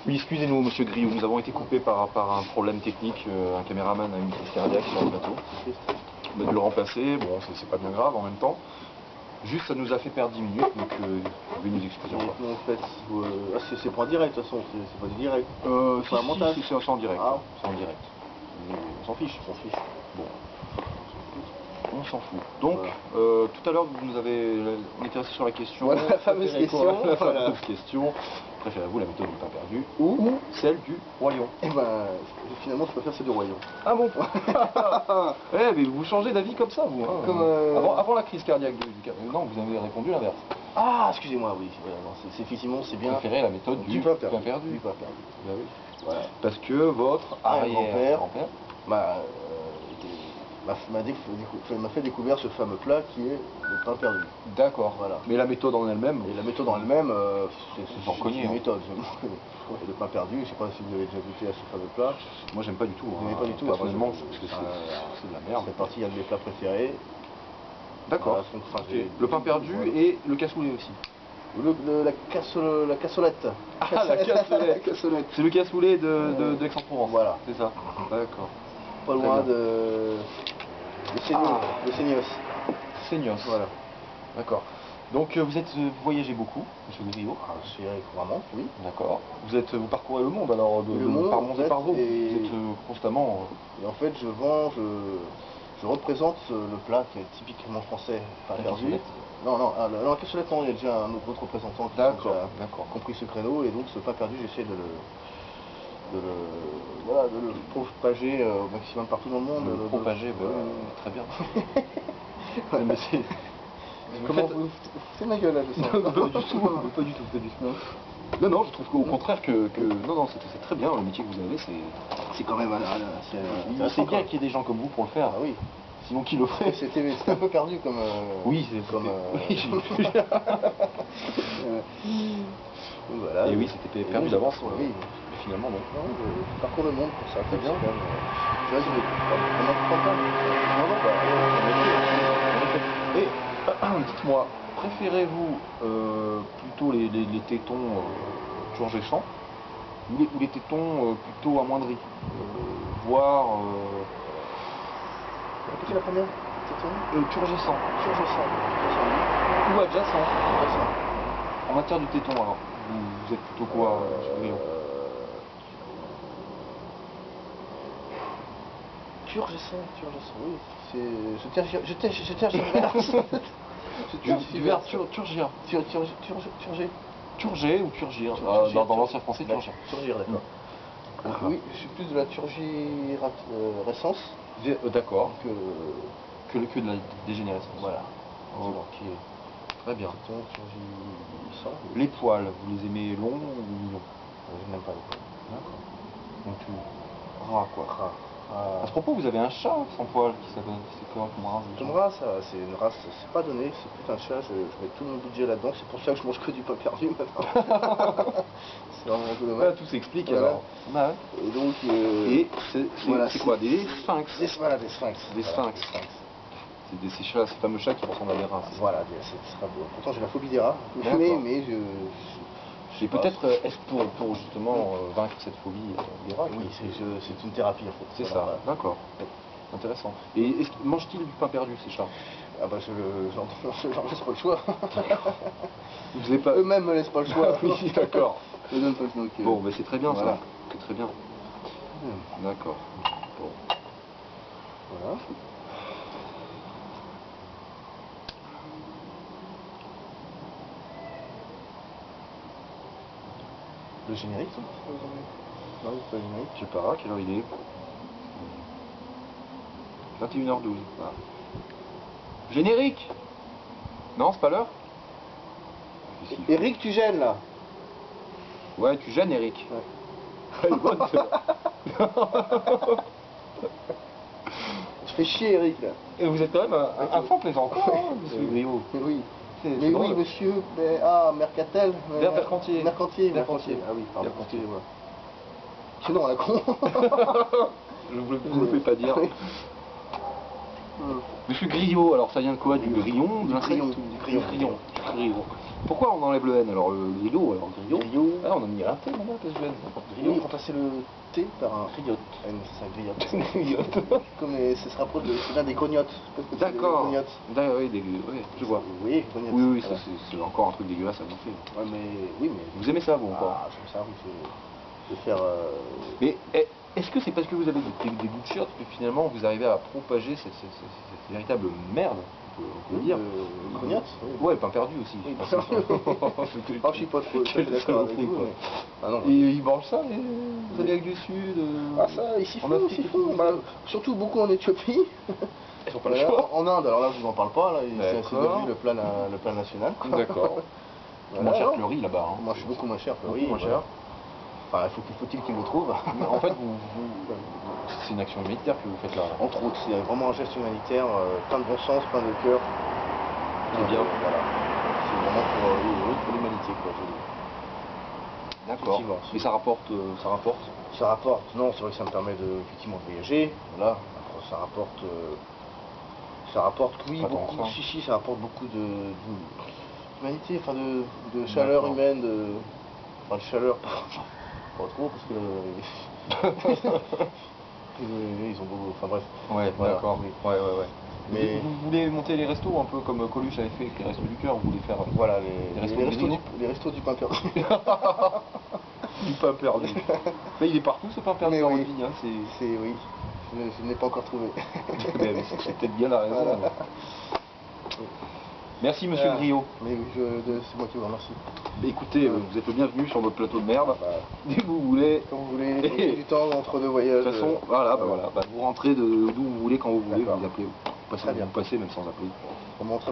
Oui, excusez-nous, monsieur Griot, nous avons été coupés par un problème technique. Un caméraman a eu une crise cardiaque sur le plateau. On a dû le remplacer, bon, c'est pas bien grave en même temps. Juste, ça nous a fait perdre 10 minutes, donc vous pouvez nous excuser encore. En fait, c'est pas en direct, de toute façon, c'est pas du direct. C'est un montage. C'est en direct. Ah. C'est en direct. On s'en fiche, on s'en fiche. Bon. On s'en fout. Donc, voilà. tout à l'heure, on était resté sur la question. Voilà, la fameuse question. La fameuse question. Préférez-vous la méthode du pain perdu ou celle du royaume? Eh ben, finalement, je préfère celle du royaume. Ah bon? Eh, mais vous changez d'avis comme ça, vous. Hein. Comme avant la crise cardiaque du non, vous avez répondu l'inverse. Ah, excusez-moi, oui. C'est effectivement, c'est bien. Vous préférez la méthode du pain perdu. Du pain perdu. Ben oui. Voilà. Parce que votre arrière-grand-père m'a fait découvrir ce fameux plat qui est le pain perdu. D'accord. Voilà. Mais la méthode en elle-même. Et la méthode en elle-même, c'est une méthode. Le pain perdu, je ne sais pas si vous avez déjà goûté à ce fameux plat. Moi, j'aime pas du tout. Vous n'aimez pas du tout. Personnellement, parce que c'est de la merde. C'est parti un de mes plats préférés. D'accord. Voilà, le pain perdu et le cassoulet aussi. La cassolette. Ah, la cassolette. C'est le cassoulet d'Aix-en-Provence. Voilà. C'est ça. D'accord. Pas loin de Seignos. Seignos. Voilà. D'accord. Donc vous voyagez beaucoup, monsieur Griot. Je dirais couramment, oui. D'accord. Vous parcourez le monde alors, par monts et par eaux. Vous êtes constamment... Et en fait, je représente le plat qui est typiquement français, pain perdu. Non, la cassolette, non, il y a déjà un autre représentant qui a compris ce créneau, et donc ce pain perdu, j'essaie de le propager au maximum partout dans le monde. Propager, très bien. Ouais, mais c'est... Comment vous foutez ma gueule là, je sens. Non, pas du tout. Non, je trouve qu'au contraire non, c'est très bien le métier que vous avez, c'est quand même c'est bien qu'il y ait des gens comme vous pour le faire. Ah oui. Sinon qui le ferait? C'était un peu perdu comme... Oui, c'est comme... Oui, j'ai vu. Voilà. Et oui, c'était perdu d'avance. Oui. Mais finalement, non. Je parcours le monde pour ça. Très bien. Je reste Et dites-moi, préférez-vous plutôt les tétons turgescents ou les tétons plutôt amoindris, voire... Répétez la première. Turgescent. Ou adjacent. En matière de téton, alors, vous êtes plutôt quoi, monsieur Griot? Turgescent, oui. Je tergiverse. Turgir. Turger. Ou turgir. Dans l'ancien français, turgir. Turgir, d'accord. Oui, je suis plus de la turgirescence. D'accord. Que de la dégénérescence. Voilà. Ok. Très bien. Les poils, vous les aimez longs ou mi-longs? Je n'aime pas les poils. D'accord. Donc ras quoi. Ras. À ce propos, vous avez un chat sans poils qui s'appelle comme race. Comme race, c'est une race, c'est pas donné, c'est plus un chat, je mets tout mon budget là-dedans, c'est pour ça que je mange que du pain perdu maintenant. C'est vraiment un peu dommage. Tout s'explique alors. Bah, ouais. Et donc... c'est quoi, des sphinx? Voilà, des sphinx. Des sphinx. C'est ces fameux chats qui ressemblent à des rats. Voilà, c'est pas beau. Pourtant j'ai la phobie des rats, mais et peut-être, est-ce pour justement vaincre cette phobie des rats? Oui, c'est une thérapie en fait. C'est ça, d'accord. Intéressant. Et mangent-ils du pain perdu, ces chats? Ah bah j'en laisse pas le choix. Vous avez pas... Eux-mêmes me laissent pas le choix. Oui, d'accord. Bon, mais c'est très bien voilà. Ça. C'est très bien. D'accord. Bon. Voilà. Le générique, ça? Non, c'est pas le générique. Je sais pas, quelle heure il est? 21h12. Voilà. Générique! Non, c'est pas l'heure? Eric, tu gênes là? Ouais, tu gênes, Eric. Ouais. Tu fais chier, Eric là. Et vous êtes quand même un fin plaisantin, monsieur Griot. Oui. Mais oui, monsieur. Mercatel. Mercantier. Mercantier. Ah oui, pardon. Mercantier, ouais. Sinon, la con. Je vous le fais pas dire. Monsieur Griot, alors ça vient de quoi? Du grillon? Du crayon. Du grillon. Pourquoi on enlève le N? Alors le griot, alors griot. Griot. Ah, on a mis un T maintenant, qu'est-ce que je Griot, remplacer le T par un griotte. C'est un griotte. Griotte. Comme ça se rapproche c'est bien des grognottes. D'accord. Grognottes. Oui, oui, je vois. Oui, grognottes. Oui, oui, Voilà. c'est encore un truc dégueulasse à bouffer. Ouais, mais oui, mais. Vous aimez ça, vous, encore? Ah, j'aime ça, oui, de faire. Mais est-ce que c'est parce que vous avez des goûts de chiottes que finalement vous arrivez à propager cette véritable merde, on peut dire? Grognottes. Ouais, le pain perdu aussi. Oui, je suis pas trop d'accord avec vous. Ah non. Et ils mangent ça, les Amériques du Sud? Ah ça, ici font. Bah, surtout beaucoup en Éthiopie. Ils ont pas le choix. En Inde, alors là je vous en parle pas, là, c'est devenu le plat national. D'accord. C'est moins cher que le riz là-bas. Hein. Moi je suis beaucoup moins cher que le riz. Moins cher. Enfin, faut-il qu'il le trouve. En fait, c'est une action humanitaire que vous faites là. Entre autres, c'est vraiment un geste humanitaire, plein de bon sens, plein de cœur. C'est bien. Voilà. C'est vraiment pour l'humanité, quoi. D'accord. Mais ça rapporte, Ça rapporte. Non, c'est vrai que ça me permet effectivement de voyager. Voilà. Après, ça rapporte, oui, beaucoup. Si, ça rapporte beaucoup d'humanité, enfin de chaleur humaine, enfin de chaleur, pas trop, parce que ils ont beaucoup. Enfin bref. Ouais, voilà, d'accord. oui. Ouais. Mais vous voulez monter les restos un peu comme Coluche avait fait avec les restos du cœur, vous voulez faire voilà, les restos du pain perdu. Du pain perdu. Mais il est partout ce pain perdu Mais dans oui. votre vie, hein, Oui, je ne l'ai pas encore trouvé. Mais c'est peut-être bien la raison. Voilà. Merci monsieur Griot. Mais oui, c'est moi qui vous remercie. Écoutez, vous êtes le bienvenu sur notre plateau de merde. Bah, Dès que vous voulez. Quand vous voulez, prenez du temps entre deux voyages. De toute façon, voilà. Vous rentrez d'où vous voulez, quand vous voulez, vous appelez. Vous passez même sans appeler. Vraiment très